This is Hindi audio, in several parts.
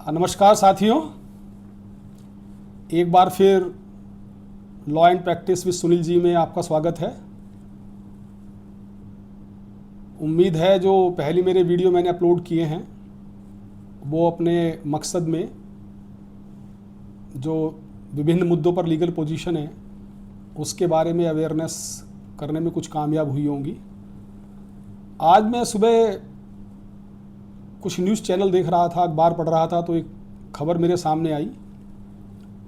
नमस्कार साथियों, एक बार फिर law and practice with Sunil ji में आपका स्वागत है। उम्मीद है जो पहले मेरे वीडियो मैंने अपलोड किए हैं वो अपने मकसद में, जो विभिन्न मुद्दों पर लीगल पोजीशन है उसके बारे में अवेयरनेस करने में कुछ कामयाब हुई होंगी। आज मैं सुबह कुछ न्यूज़ चैनल देख रहा था, अखबार पढ़ रहा था, तो एक खबर मेरे सामने आई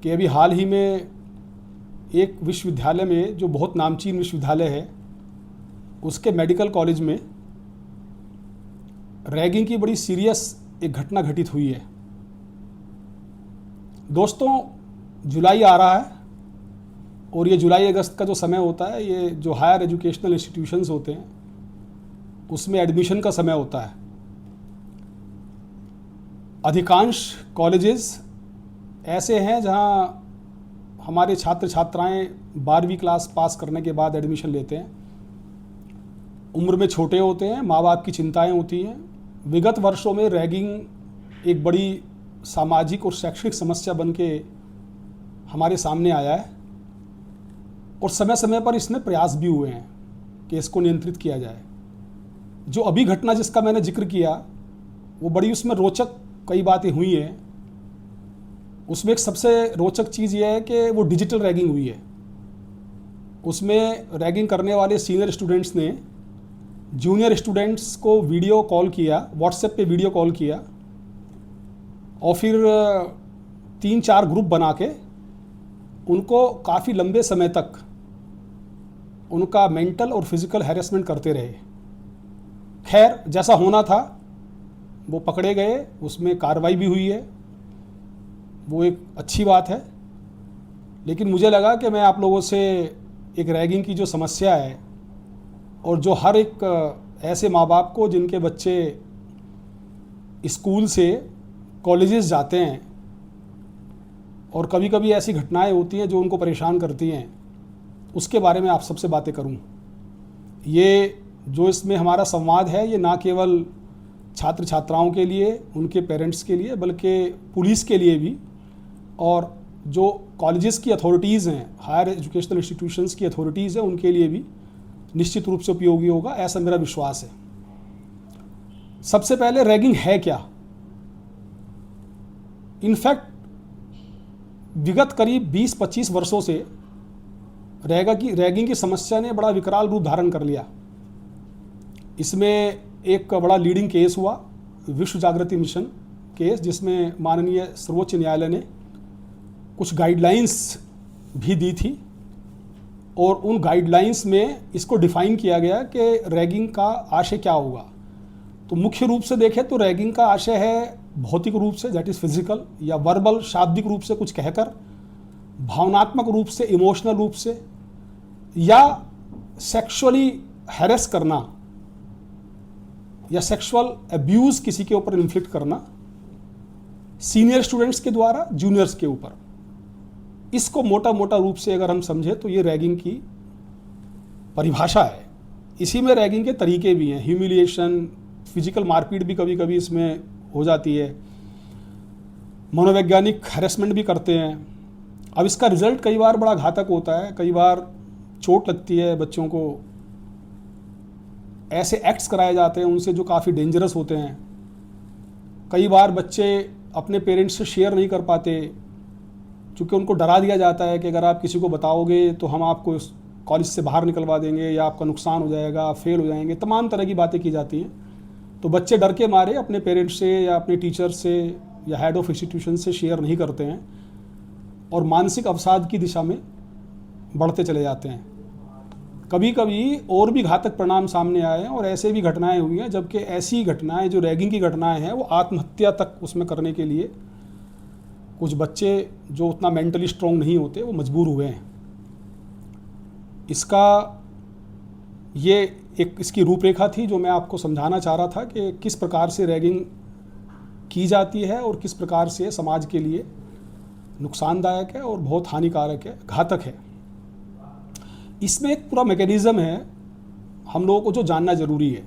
कि अभी हाल ही में एक विश्वविद्यालय में, जो बहुत नामचीन विश्वविद्यालय है, उसके मेडिकल कॉलेज में रैगिंग की बड़ी सीरियस एक घटना घटित हुई है। दोस्तों, जुलाई आ रहा है और ये जुलाई अगस्त का जो समय होता है, ये जो हायर एजुकेशनल इंस्टीट्यूशंस होते हैं उसमें एडमिशन का समय होता है। अधिकांश कॉलेजेस ऐसे हैं जहां हमारे छात्र छात्राएं 12वीं क्लास पास करने के बाद एडमिशन लेते हैं। उम्र में छोटे होते हैं, माँ बाप की चिंताएं होती हैं। विगत वर्षों में रैगिंग एक बड़ी सामाजिक और शैक्षणिक समस्या बन के हमारे सामने आया है और समय समय पर इसमें प्रयास भी हुए हैं कि इसको नियंत्रित किया जाए। जो अभी घटना जिसका मैंने जिक्र किया वो बड़ी, उसमें रोचक कई बातें हुई हैं। उसमें एक सबसे रोचक चीज़ ये है कि वो डिजिटल रैगिंग हुई है। उसमें रैगिंग करने वाले सीनियर स्टूडेंट्स ने जूनियर स्टूडेंट्स को वीडियो कॉल किया, व्हाट्सएप पे वीडियो कॉल किया और फिर 3-4 ग्रुप बना के उनको काफ़ी लंबे समय तक उनका मेंटल और फिज़िकल हैरेसमेंट करते रहे। खैर, जैसा होना था वो पकड़े गए, उसमें कार्रवाई भी हुई है, वो एक अच्छी बात है। लेकिन मुझे लगा कि मैं आप लोगों से एक रैगिंग की जो समस्या है और जो हर एक ऐसे माँ बाप को जिनके बच्चे स्कूल से कॉलेजेस जाते हैं और कभी कभी ऐसी घटनाएं होती हैं जो उनको परेशान करती हैं, उसके बारे में आप सबसे बातें करूं। ये जो इसमें हमारा संवाद है, ये ना केवल छात्र छात्राओं के लिए, उनके पेरेंट्स के लिए, बल्कि पुलिस के लिए भी, और जो कॉलेजेस की अथॉरिटीज़ हैं, हायर एजुकेशनल इंस्टीट्यूशंस की अथॉरिटीज़ हैं, उनके लिए भी निश्चित रूप से उपयोगी होगा, ऐसा मेरा विश्वास है। सबसे पहले, रैगिंग है क्या? इनफैक्ट विगत करीब 20-25 वर्षों से रैगिंग की समस्या ने बड़ा विकराल रूप धारण कर लिया। इसमें एक बड़ा लीडिंग केस हुआ, विश्व जागृति मिशन केस, जिसमें माननीय सर्वोच्च न्यायालय ने कुछ गाइडलाइंस भी दी थी और उन गाइडलाइंस में इसको डिफाइन किया गया कि रैगिंग का आशय क्या होगा। तो मुख्य रूप से देखें तो रैगिंग का आशय है भौतिक रूप से, दैट इज़ फिजिकल, या वर्बल, शाब्दिक रूप से कुछ कहकर, भावनात्मक रूप से, इमोशनल रूप से, या सेक्सुअली हैरेस करना या सेक्सुअल अब्यूज़ किसी के ऊपर इन्फ्लिक्ट करना सीनियर स्टूडेंट्स के द्वारा जूनियर्स के ऊपर। इसको मोटा मोटा रूप से अगर हम समझें तो ये रैगिंग की परिभाषा है। इसी में रैगिंग के तरीके भी हैं, ह्यूमिलिएशन, फिजिकल मारपीट भी कभी कभी इसमें हो जाती है, मनोवैज्ञानिक हैरेसमेंट भी करते हैं। अब इसका रिजल्ट कई बार बड़ा घातक होता है, कई बार चोट लगती है बच्चों को, ऐसे एक्ट्स कराए जाते हैं उनसे जो काफ़ी डेंजरस होते हैं। कई बार बच्चे अपने पेरेंट्स से शेयर नहीं कर पाते क्योंकि उनको डरा दिया जाता है कि अगर आप किसी को बताओगे तो हम आपको कॉलेज से बाहर निकलवा देंगे या आपका नुकसान हो जाएगा, फेल हो जाएंगे, तमाम तरह की बातें की जाती हैं। तो बच्चे डर के मारे अपने पेरेंट्स से या अपने टीचर से या हेड ऑफ इंस्टीट्यूशन से शेयर नहीं करते हैं और मानसिक अवसाद की दिशा में बढ़ते चले जाते हैं। कभी कभी और भी घातक परिणाम सामने आए हैं और ऐसे भी घटनाएं हुई हैं, जबकि ऐसी घटनाएं जो रैगिंग की घटनाएं हैं वो आत्महत्या तक उसमें करने के लिए कुछ बच्चे जो उतना मेंटली स्ट्रॉन्ग नहीं होते वो मजबूर हुए हैं। इसकी रूपरेखा थी जो मैं आपको समझाना चाह रहा था कि किस प्रकार से रैगिंग की जाती है और किस प्रकार से समाज के लिए नुकसानदायक है और बहुत हानिकारक है, घातक है। इसमें एक पूरा मैकेनिज़्म है, हम लोगों को जो जानना ज़रूरी है।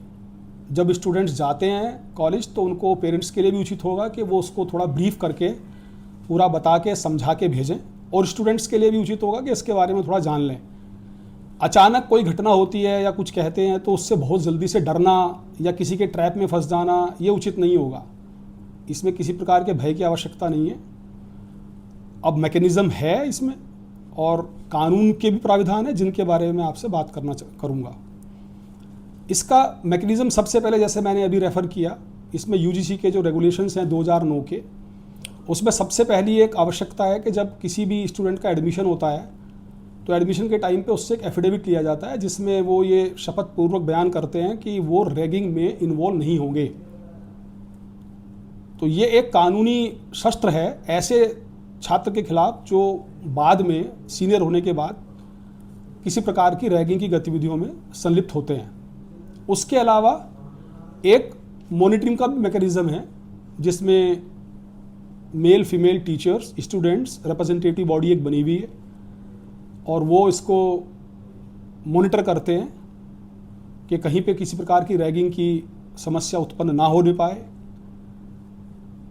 जब स्टूडेंट्स जाते हैं कॉलेज तो उनको पेरेंट्स के लिए भी उचित होगा कि वो उसको थोड़ा ब्रीफ करके पूरा बता के समझा के भेजें, और स्टूडेंट्स के लिए भी उचित होगा कि इसके बारे में थोड़ा जान लें। अचानक कोई घटना होती है या कुछ कहते हैं तो उससे बहुत जल्दी से डरना या किसी के ट्रैप में फंस जाना ये उचित नहीं होगा। इसमें किसी प्रकार के भय की आवश्यकता नहीं है। अब मैकेनिज़्म है इसमें और कानून के भी प्राविधान है जिनके बारे में आपसे बात करूँगा। इसका मैकेनिज़्म सबसे पहले, जैसे मैंने अभी रेफ़र किया, इसमें यूजीसी के जो रेगुलेशंस हैं 2009 के, उसमें सबसे पहली एक आवश्यकता है कि जब किसी भी स्टूडेंट का एडमिशन होता है तो एडमिशन के टाइम पे उससे एक एफिडेविट लिया जाता है जिसमें वो ये शपथ पूर्वक बयान करते हैं कि वो रैगिंग में इन्वॉल्व नहीं होंगे। तो ये एक कानूनी शस्त्र है ऐसे छात्र के खिलाफ जो बाद में सीनियर होने के बाद किसी प्रकार की रैगिंग की गतिविधियों में संलिप्त होते हैं। उसके अलावा एक मॉनिटरिंग का मैकेनिज्म है जिसमें male female teachers, students, representative body एक बनी हुई है और वो इसको मॉनिटर करते हैं कि कहीं पे किसी प्रकार की रैगिंग की समस्या उत्पन्न ना होने पाए।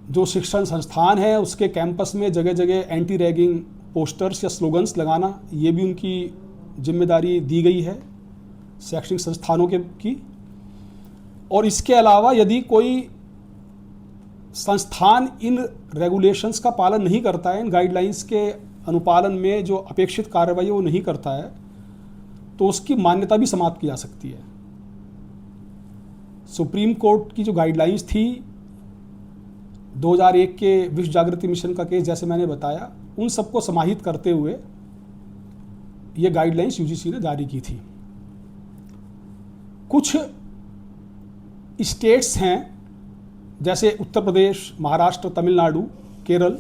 जो शिक्षण संस्थान है उसके कैंपस में जगह जगह एंटी रैगिंग पोस्टर्स या स्लोगन्स लगाना, ये भी उनकी जिम्मेदारी दी गई है शैक्षणिक संस्थानों की। और इसके अलावा यदि कोई संस्थान इन रेगुलेशंस का पालन नहीं करता है, इन गाइडलाइंस के अनुपालन में जो अपेक्षित कार्रवाई वो नहीं करता है, तो उसकी मान्यता भी समाप्त की जा सकती है। सुप्रीम कोर्ट की जो गाइडलाइंस थी 2001 के विश्व जागृति मिशन का केस, जैसे मैंने बताया, उन सबको समाहित करते हुए ये गाइडलाइंस यूजीसी ने जारी की थी। कुछ स्टेट्स हैं जैसे उत्तर प्रदेश, महाराष्ट्र, तमिलनाडु, केरल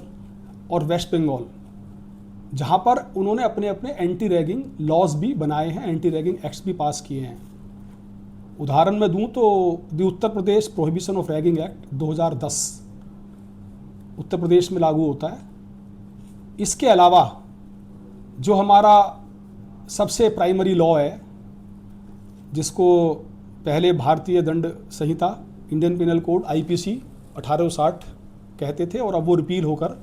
और वेस्ट बंगाल, जहाँ पर उन्होंने अपने अपने एंटी रैगिंग लॉज भी बनाए हैं, एंटी रैगिंग एक्ट्स भी पास किए हैं। उदाहरण मैं दूं तो the Uttar Pradesh prohibition of ragging act 2010 Uttar Pradesh में लागू होता है। इसके अलावा जो हमारा सबसे प्राइमरी लॉ है, जिसको पहले भारतीय दंड संहिता, इंडियन पिनल कोड आईपीसी 1860 कहते थे और अब वो रिपील होकर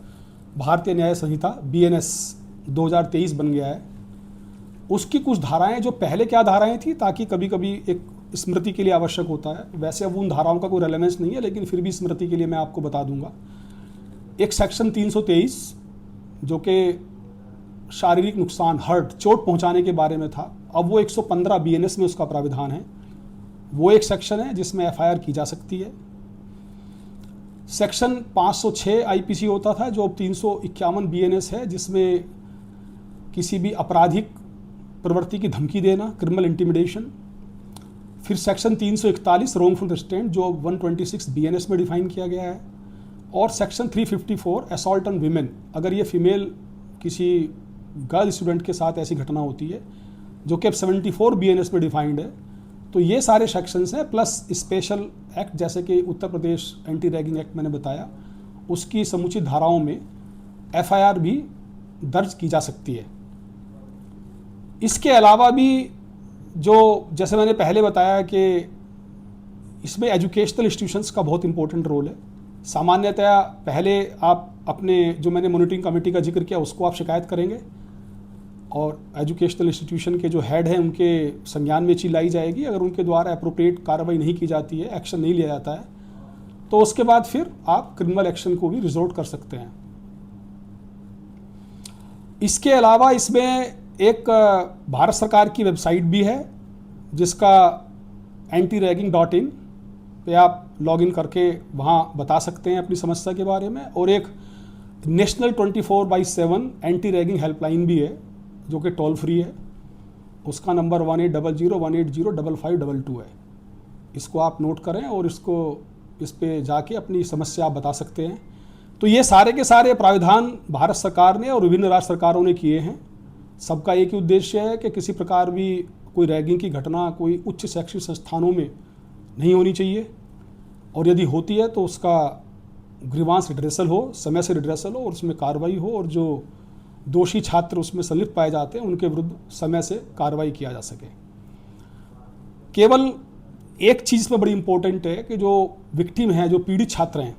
भारतीय न्याय संहिता बीएनएस 2023 बन गया है। उसकी कुछ धाराएं, जो पहले क्या धाराएं थी, ताकि कभी कभी एक स्मृति के लिए आवश्यक होता है, वैसे अब उन धाराओं का कोई रेलेवेंस नहीं है लेकिन फिर भी स्मृति के लिए मैं आपको बता दूंगा। एक सेक्शन 323 जो कि शारीरिक नुकसान, हर्ट, चोट पहुंचाने के बारे में था, अब वो 115 बीएनएस में उसका प्राविधान है। वो एक सेक्शन है जिसमें एफआईआर की जा सकती है। सेक्शन 506 आईपीसी होता था जो अब 351 बीएनएस है, जिसमें किसी भी आपराधिक प्रवृत्ति की धमकी देना, क्रिमिनल इंटिमिडेशन। फिर सेक्शन 341 रोंगफुल रिस्ट्रेंट जो 126 बीएनएस में डिफाइन किया गया है। और सेक्शन 354 असॉल्ट ऑन विमेन, अगर ये फीमेल किसी गर्ल स्टूडेंट के साथ ऐसी घटना होती है, जो कि अब 74 बीएनएस में डिफाइंड है। तो ये सारे सेक्शंस हैं, प्लस स्पेशल एक्ट जैसे कि Uttar Pradesh anti ragging act मैंने बताया, उसकी समुचित धाराओं में एफआईआर भी दर्ज की जा सकती है। इसके अलावा भी जो, जैसे मैंने पहले बताया कि इसमें एजुकेशनल इंस्टीट्यूशंस का बहुत इंपॉर्टेंट रोल है। सामान्यतया पहले आप अपने, जो मैंने मॉनिटरिंग कमेटी का जिक्र किया, उसको आप शिकायत करेंगे और एजुकेशनल इंस्टीट्यूशन के जो हेड हैं उनके संज्ञान में चीज लाई जाएगी। अगर उनके द्वारा अप्रोप्रिएट कार्रवाई नहीं की जाती है, एक्शन नहीं लिया जाता है, तो उसके बाद फिर आप क्रिमिनल एक्शन को भी रिजोर्ट कर सकते हैं। इसके अलावा इसमें एक भारत सरकार की वेबसाइट भी है जिसका antiraging.in पे आप लॉगिन करके वहाँ बता सकते हैं अपनी समस्या के बारे में। और एक नेशनल 24/7 एंटी रैगिंग हेल्पलाइन भी है जो कि टोल फ्री है। उसका नंबर 1800-180-5522 है। इसको आप नोट करें और इस पे जाके अपनी समस्या आप बता सकते हैं। तो ये सारे के सारे प्राविधान भारत सरकार ने और विभिन्न राज्य सरकारों ने किए हैं। सबका एक ही उद्देश्य है कि किसी प्रकार भी कोई रैगिंग की घटना कोई उच्च शैक्षिक संस्थानों में नहीं होनी चाहिए, और यदि होती है तो उसका ग्रीवांस रिड्रेसल हो, समय से रिड्रेसल हो और उसमें कार्रवाई हो, और जो दोषी छात्र उसमें संलिप्त पाए जाते हैं उनके विरुद्ध समय से कार्रवाई किया जा सके। केवल एक चीज़ पे बड़ी इंपॉर्टेंट है कि जो विक्टिम हैं, जो पीड़ित छात्र हैं,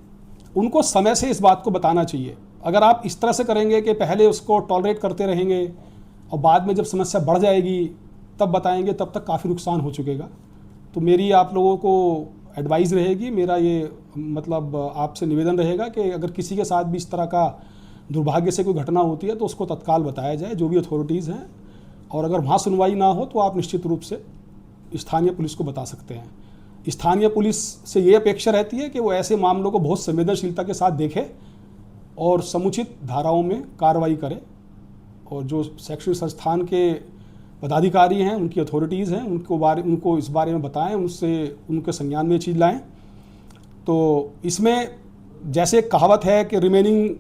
उनको समय से इस बात को बताना चाहिए। अगर आप इस तरह से करेंगे कि पहले उसको टॉलरेट करते रहेंगे और बाद में जब समस्या बढ़ जाएगी तब बताएंगे, तब तक काफ़ी नुकसान हो चुकेगा। तो मेरी आप लोगों को एडवाइस रहेगी, मेरा ये मतलब आपसे निवेदन रहेगा कि अगर किसी के साथ भी इस तरह का दुर्भाग्य से कोई घटना होती है तो उसको तत्काल बताया जाए, जो भी अथॉरिटीज़ हैं, और अगर वहाँ सुनवाई ना हो तो आप निश्चित रूप से स्थानीय पुलिस को बता सकते हैं। स्थानीय पुलिस से ये अपेक्षा रहती है कि वो ऐसे मामलों को बहुत संवेदनशीलता के साथ देखे और समुचित धाराओं में कार्रवाई करे, और जो शैक्षणिक संस्थान के पदाधिकारी हैं, उनकी अथॉरिटीज़ हैं, उनको इस बारे में बताएं, उनके संज्ञान में ये चीज़ लाएं। तो इसमें जैसे कहावत है कि remaining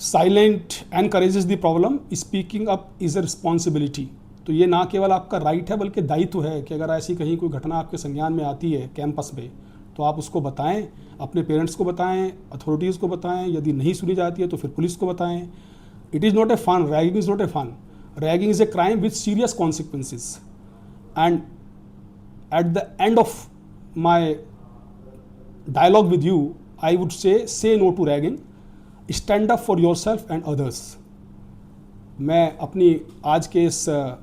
silent encourages the problem, speaking up is a responsibility. तो ये ना केवल आपका राइट है बल्कि दायित्व है कि अगर ऐसी कहीं कोई घटना आपके संज्ञान में आती है कैंपस में तो आप उसको बताएं, अपने पेरेंट्स को बताएं, अथॉरिटीज़ को बताएं, यदि नहीं सुनी जाती है तो फिर पुलिस को बताएं। It is not a fun, ragging is not a fun, ragging is a crime with serious consequences. And at the end of my dialogue with you, I would say no to ragging, stand up for yourself and others। मैं अपनी आज के इस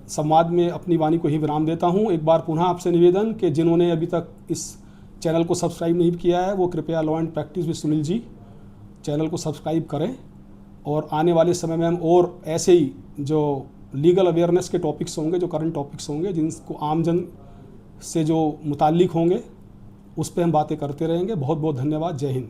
संवाद में अपनी वाणी को ही विराम देता हूँ। एक बार पुनः आपसे निवेदन कि जिन्होंने अभी तक इस चैनल को सब्सक्राइब नहीं किया है वो कृपया law and practice with Sunil ji channel को सब्सक्राइब करें, और आने वाले समय में हम और ऐसे ही जो लीगल अवेयरनेस के टॉपिक्स होंगे, जो करंट टॉपिक्स होंगे, जिनको आमजन से जो मुताल्लिक होंगे, उस पर हम बातें करते रहेंगे। बहुत बहुत धन्यवाद। जय हिंद।